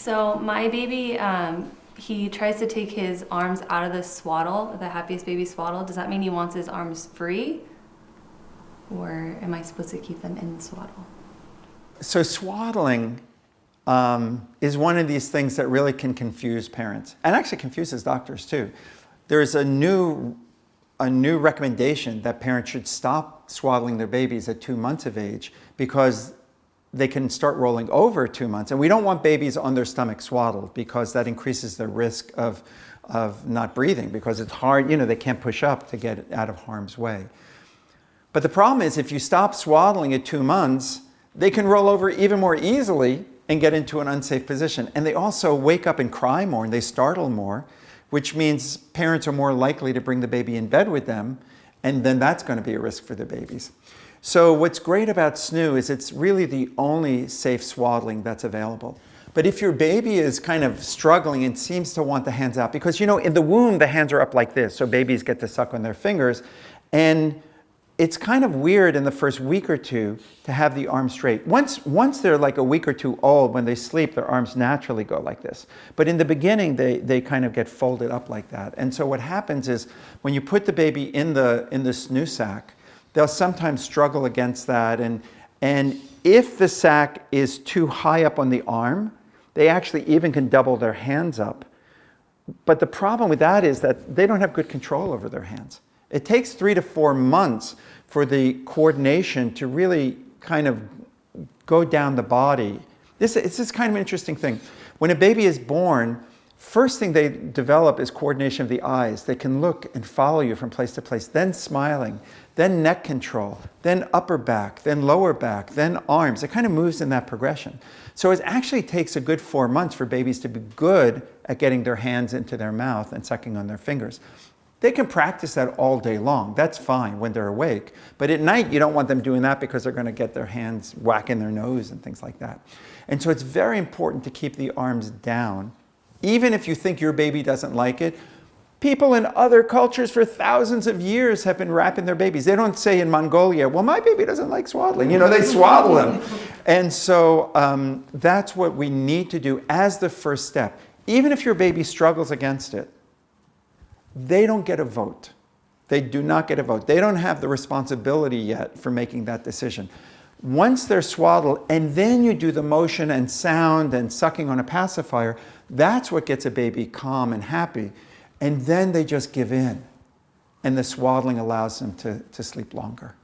So my baby, he tries to take his arms out of the swaddle, the happiest baby swaddle. Does that mean he wants his arms free? Or am I supposed to keep them in the swaddle? So swaddling is one of these things that really can confuse parents, and actually confuses doctors too. There's a new recommendation that parents should stop swaddling their babies at 2 months of age because they can start rolling over at 2 months. And we don't want babies on their stomach swaddled because that increases the risk of not breathing, because it's hard, they can't push up to get out of harm's way. But the problem is, if you stop swaddling at 2 months, they can roll over even more easily and get into an unsafe position. And they also wake up and cry more and they startle more, which means parents are more likely to bring the baby in bed with them, and then that's going to be a risk for the babies. So what's great about SNOO is it's really the only safe swaddling that's available. But if your baby is kind of struggling and seems to want the hands out, because in the womb the hands are up like this, so babies get to suck on their fingers, and it's kind of weird in the first week or two to have the arms straight. Once they're like a week or two old, when they sleep, their arms naturally go like this. But in the beginning, they kind of get folded up like that. And so what happens is, when you put the baby in the SNOO sack, they'll sometimes struggle against that. And if the sack is too high up on the arm, they actually even can double their hands up. But the problem with that is that they don't have good control over their hands. It takes 3 to 4 months for the coordination to really kind of go down the body. It's this kind of interesting thing. When a baby is born, first thing they develop is coordination of the eyes. They can look and follow you from place to place, then smiling, then neck control, then upper back, then lower back, then arms. It kind of moves in that progression. So it actually takes a good 4 months for babies to be good at getting their hands into their mouth and sucking on their fingers. They can practice that all day long. That's fine when they're awake. But at night, you don't want them doing that because they're going to get their hands whacking their nose and things like that. And so it's very important to keep the arms down. Even if you think your baby doesn't like it, people in other cultures for thousands of years have been wrapping their babies. They don't say in Mongolia, well, my baby doesn't like swaddling. They swaddle them. And so that's what we need to do as the first step. Even if your baby struggles against it, they don't get a vote. They do not get a vote. They don't have the responsibility yet for making that decision. Once they're swaddled, and then you do the motion and sound and sucking on a pacifier, that's what gets a baby calm and happy. And then they just give in. And the swaddling allows them to sleep longer.